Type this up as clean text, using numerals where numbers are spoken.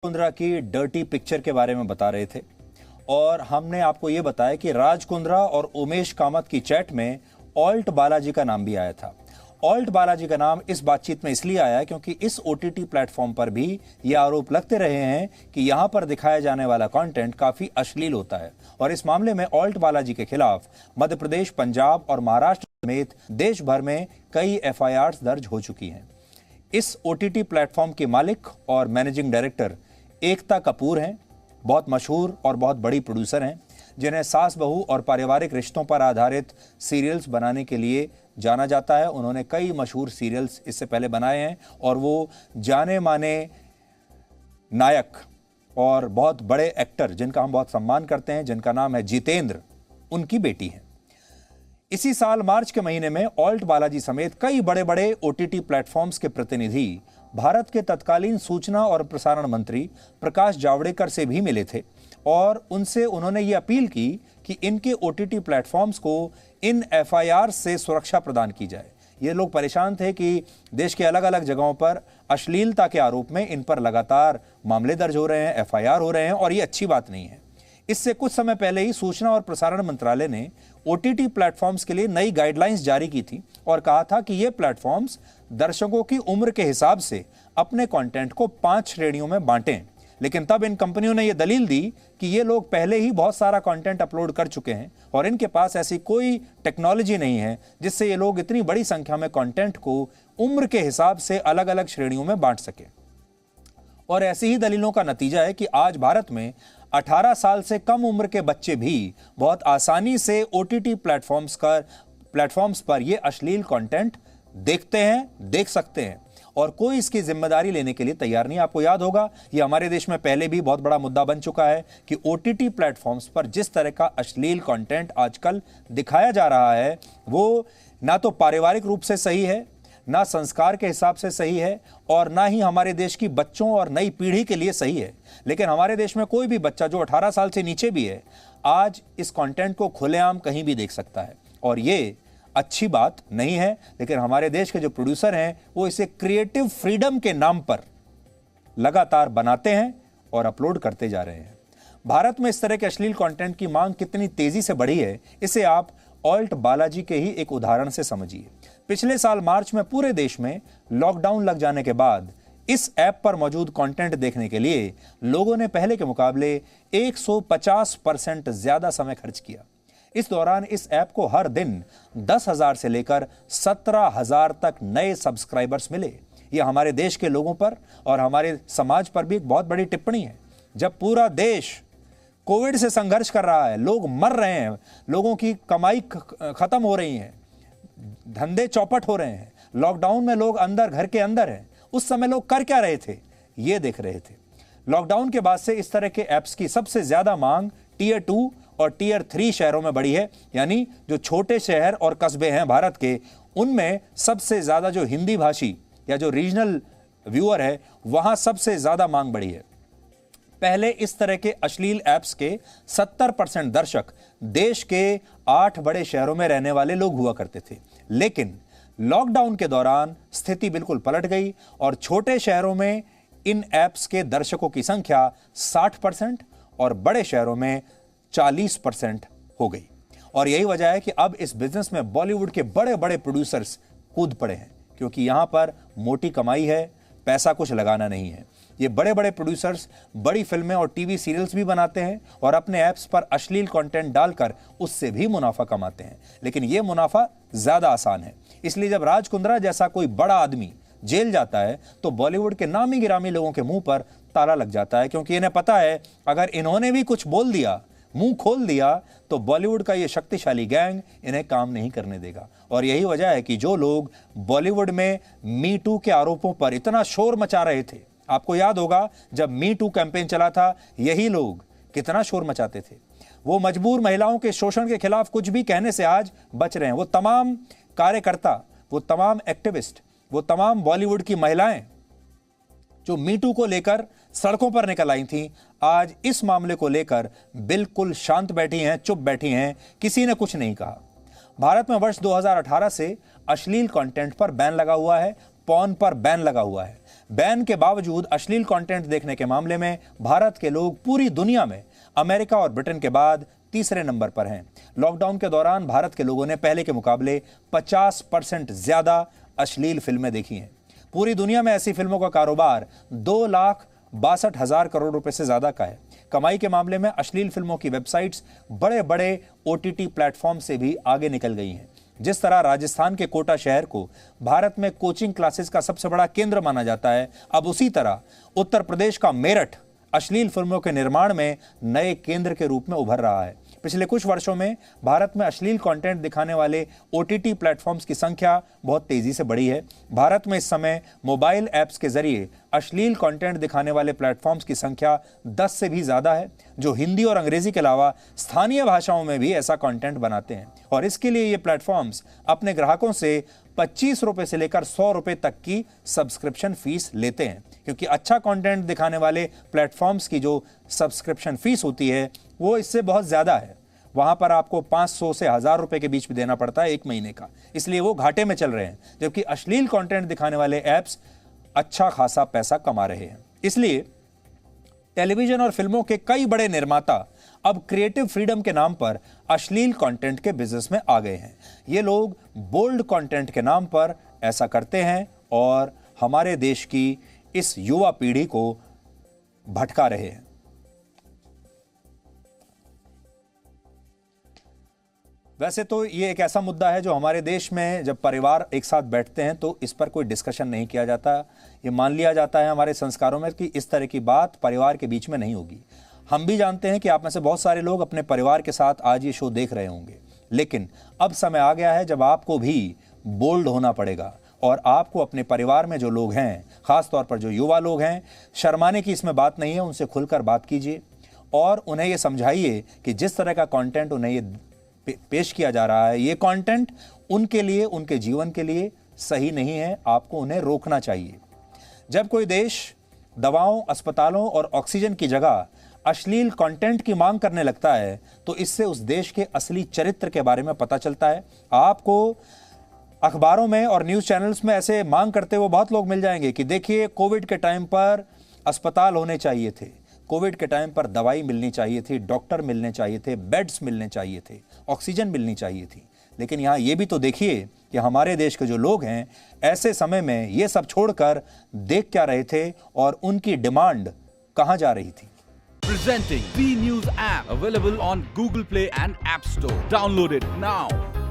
कुंद्रा की dirty picture के बारे में बता रहे थे और हमने आपको यह बताया कि राज कुंद्रा और उमेश कामत की चैट में ऑल्ट बालाजी का नाम भी आया था। ऑल्ट बालाजी का नाम इस बातचीत में इसलिए आया क्योंकि इस ओटीटी प्लेटफॉर्म पर भी ये आरोप लगते रहे हैं कि यहां पर दिखाया जाने वाला कंटेंट काफी अश्लील होता है और इस मामले में ऑल्ट बालाजी के खिलाफ मध्य प्रदेश, पंजाब और महाराष्ट्र समेत देश भर में कई एफआईआर दर्ज हो चुकी हैं। इस ओटीटी प्लेटफॉर्म के मालिक और मैनेजिंग डायरेक्टर एकता कपूर हैं। बहुत मशहूर और बहुत बड़ी प्रोड्यूसर हैं जिन्हें सास बहू और पारिवारिक रिश्तों पर आधारित सीरियल्स बनाने के लिए जाना जाता है। उन्होंने कई मशहूर सीरियल्स इससे पहले बनाए हैं और वो जाने माने नायक और बहुत बड़े एक्टर जिनका हम बहुत सम्मान करते हैं, जिनका नाम है जितेंद्र, उनकी बेटी है। इसी साल मार्च के महीने में ऑल्ट बालाजी समेत कई बड़े बड़े ओटीटी प्लेटफॉर्म्स के प्रतिनिधि भारत के तत्कालीन सूचना और प्रसारण मंत्री प्रकाश जावड़ेकर से भी मिले थे और उनसे उन्होंने ये अपील की कि इनके ओटीटी प्लेटफॉर्म्स को इन एफआईआर से सुरक्षा प्रदान की जाए। ये लोग परेशान थे कि देश के अलग अलग जगहों पर अश्लीलता के आरोप में इन पर लगातार मामले दर्ज हो रहे हैं, एफआईआर हो रहे हैं और ये अच्छी बात नहीं है। इससे कुछ समय पहले ही सूचना और प्रसारण मंत्रालय ने ओटीटी प्लेटफॉर्म्स के लिए नई गाइडलाइंस जारी की थी और कहा था कि ये प्लेटफॉर्म्स दर्शकों की उम्र के हिसाब से अपने कंटेंट को 5 श्रेणियों में बांटें। लेकिन तब इन कंपनियों ने यह दलील दी कि ये लोग पहले ही बहुत सारा कंटेंट अपलोड कर चुके हैं और इनके पास ऐसी कोई टेक्नोलॉजी नहीं है जिससे ये लोग इतनी बड़ी संख्या में कंटेंट को उम्र के हिसाब से अलग अलग श्रेणियों में बांट सके। और ऐसी ही दलीलों का नतीजा है कि आज भारत में 18 साल से कम उम्र के बच्चे भी बहुत आसानी से ओटीटी प्लेटफॉर्म्स पर ये अश्लील कंटेंट देखते हैं, देख सकते हैं और कोई इसकी जिम्मेदारी लेने के लिए तैयार नहीं। आपको याद होगा ये हमारे देश में पहले भी बहुत बड़ा मुद्दा बन चुका है कि ओटीटी प्लेटफॉर्म्स पर जिस तरह का अश्लील कंटेंट आजकल दिखाया जा रहा है वो ना तो पारिवारिक रूप से सही है, ना संस्कार के हिसाब से सही है और ना ही हमारे देश की बच्चों और नई पीढ़ी के लिए सही है। लेकिन हमारे देश में कोई भी बच्चा जो 18 साल से नीचे भी है आज इस कंटेंट को खुलेआम कहीं भी देख सकता है और ये अच्छी बात नहीं है। लेकिन हमारे देश के जो प्रोड्यूसर हैं वो इसे क्रिएटिव फ्रीडम के नाम पर लगातार बनाते हैं और अपलोड करते जा रहे हैं। भारत में इस तरह के अश्लील कंटेंट की मांग कितनी तेजी से बढ़ी है इसे आप ऑल्ट बालाजी के ही एक उदाहरण से समझिए। पिछले साल मार्च में पूरे देश में लॉकडाउन लग जाने के बाद इस ऐप पर मौजूद कंटेंट देखने के लिए लोगों ने पहले के मुकाबले 150% ज्यादा समय खर्च किया। इस दौरान इस ऐप को हर दिन 10,000 से लेकर 17,000 तक नए सब्सक्राइबर्स मिले। यह हमारे देश के लोगों पर और हमारे समाज पर भी एक बहुत बड़ी टिप्पणी है। जब पूरा देश कोविड से संघर्ष कर रहा है, लोग मर रहे हैं, लोगों की कमाई खत्म हो रही है, धंधे चौपट हो रहे हैं, लॉकडाउन में लोग अंदर घर के अंदर हैं, उस समय लोग कर क्या रहे थे? ये देख रहे थे। लॉकडाउन के बाद से इस तरह के ऐप्स की सबसे ज्यादा मांग टियर 2 और टियर 3 शहरों में बढ़ी है, यानी जो छोटे शहर और कस्बे हैं भारत के, उनमें सबसे ज्यादा जो हिंदी भाषी या जो रीजनल व्यूअर है वहां सबसे ज्यादा मांग बढ़ी है। पहले इस तरह के अश्लील ऐप्स के 70% दर्शक देश के 8 बड़े शहरों में रहने वाले लोग हुआ करते थे। लेकिन लॉकडाउन के दौरान स्थिति बिल्कुल पलट गई और छोटे शहरों में इन ऐप्स के दर्शकों की संख्या 60% और बड़े शहरों में 40% हो गई। और यही वजह है कि अब इस बिजनेस में बॉलीवुड के बड़े बड़े प्रोड्यूसर्स कूद पड़े हैं क्योंकि यहां पर मोटी कमाई है, पैसा कुछ लगाना नहीं है। ये बड़े बड़े प्रोड्यूसर्स बड़ी फिल्में और टीवी सीरियल्स भी बनाते हैं और अपने ऐप्स पर अश्लील कंटेंट डालकर उससे भी मुनाफा कमाते हैं। लेकिन ये मुनाफा ज्यादा आसान है, इसलिए जब राज कुंद्रा जैसा कोई बड़ा आदमी जेल जाता है तो बॉलीवुड के नामी गिरामी लोगों के मुंह पर ताला लग जाता है क्योंकि इन्हें पता है अगर इन्होंने भी कुछ बोल दिया, मुंह खोल दिया तो बॉलीवुड का ये शक्तिशाली गैंग इन्हें काम नहीं करने देगा। और यही वजह है कि जो लोग बॉलीवुड में मी टू के आरोपों पर इतना शोर मचा रहे थे, आपको याद होगा जब मी टू कैंपेन चला था यही लोग कितना शोर मचाते थे। वो मजबूर महिलाओं के शोषण के खिलाफ कुछ भी कहने से आज बच रहे हैं। वो तमाम कार्यकर्ता, वो तमाम एक्टिविस्ट, वो तमाम बॉलीवुड की महिलाएं जो मीटू को लेकर सड़कों पर निकल आई थीं, आज इस मामले को लेकर बिल्कुल शांत बैठी हैं, चुप बैठी हैं, किसी ने कुछ नहीं कहा। भारत में वर्ष 2018 से अश्लील कंटेंट पर बैन लगा हुआ है, पॉर्न पर बैन लगा हुआ है। बैन के बावजूद अश्लील कंटेंट देखने के मामले में भारत के लोग पूरी दुनिया में अमेरिका और ब्रिटेन के बाद तीसरे नंबर पर हैं। लॉकडाउन के दौरान भारत के लोगों ने पहले के मुकाबले 50% ज्यादा अश्लील फिल्में देखी हैं। पूरी दुनिया में ऐसी फिल्मों का कारोबार 2,62,000 करोड़ रुपए से ज्यादा का है। कमाई के मामले में अश्लील फिल्मों की वेबसाइट्स बड़े बड़े OTT प्लेटफॉर्म से भी आगे निकल गई हैं। जिस तरह राजस्थान के कोटा शहर को भारत में कोचिंग क्लासेस का सबसे बड़ा केंद्र माना जाता है, अब उसी तरह उत्तर प्रदेश का मेरठ अश्लील फिल्मों के निर्माण में नए केंद्र के रूप में उभर रहा है। पिछले कुछ वर्षों में भारत में अश्लील कंटेंट दिखाने वाले OTT प्लेटफॉर्म्स की संख्या बहुत तेजी से बढ़ी है। भारत में इस समय मोबाइल ऐप्स के जरिए अश्लील कंटेंट दिखाने वाले प्लेटफॉर्म्स की संख्या 10 से भी ज्यादा है, जो हिंदी और अंग्रेजी के अलावा स्थानीय भाषाओं में भी ऐसा कंटेंट बनाते हैं। और इसके लिए ये प्लेटफॉर्म्स अपने ग्राहकों से 25 रुपए से लेकर 100 रुपए तक की सब्सक्रिप्शन फीस लेते हैं, क्योंकि अच्छा कंटेंट दिखाने वाले प्लेटफॉर्म्स की जो सब्सक्रिप्शन फीस होती है वो इससे बहुत ज्यादा है। वहां पर आपको 500 से 1000 रुपए के बीच में देना पड़ता है 1 महीने का, इसलिए वो घाटे में चल रहे हैं, जबकि अश्लील कंटेंट दिखाने वाले ऐप्स अच्छा खासा पैसा कमा रहे हैं। इसलिए टेलीविजन और फिल्मों के कई बड़े निर्माता अब क्रिएटिव फ्रीडम के नाम पर अश्लील कंटेंट के बिजनेस में आ गए हैं। ये लोग बोल्ड कंटेंट के नाम पर ऐसा करते हैं और हमारे देश की इस युवा पीढ़ी को भटका रहे हैं। वैसे तो ये एक ऐसा मुद्दा है जो हमारे देश में जब परिवार एक साथ बैठते हैं तो इस पर कोई डिस्कशन नहीं किया जाता। ये मान लिया जाता है हमारे संस्कारों में कि इस तरह की बात परिवार के बीच में नहीं होगी। हम भी जानते हैं कि आप में से बहुत सारे लोग अपने परिवार के साथ आज ये शो देख रहे होंगे, लेकिन अब समय आ गया है जब आपको भी बोल्ड होना पड़ेगा और आपको अपने परिवार में जो लोग हैं, खासतौर पर जो युवा लोग हैं, शर्माने की इसमें बात नहीं है। उनसे खुलकर बात कीजिए और उन्हें ये समझाइए कि जिस तरह का कंटेंट उन्हें ये पेश किया जा रहा है, ये कंटेंट उनके लिए, उनके जीवन के लिए सही नहीं है। आपको उन्हें रोकना चाहिए। जब कोई देश दवाओं, अस्पतालों और ऑक्सीजन की जगह अश्लील कंटेंट की मांग करने लगता है तो इससे उस देश के असली चरित्र के बारे में पता चलता है। आपको अखबारों में और न्यूज़ चैनल्स में ऐसे मांग करते हुए बहुत लोग मिल जाएंगे कि देखिए, कोविड के टाइम पर अस्पताल होने चाहिए थे, कोविड के टाइम पर दवाई मिलनी चाहिए थी, डॉक्टर मिलने चाहिए थे, बेड्स मिलने चाहिए थे, ऑक्सीजन मिलनी चाहिए थी। लेकिन यहाँ ये भी तो देखिए कि हमारे देश के जो लोग हैं ऐसे समय में ये सब छोड़कर देख क्या रहे थे और उनकी डिमांड कहाँ जा रही थी। Presenting V News app, available on Google Play and App Store. Download it now.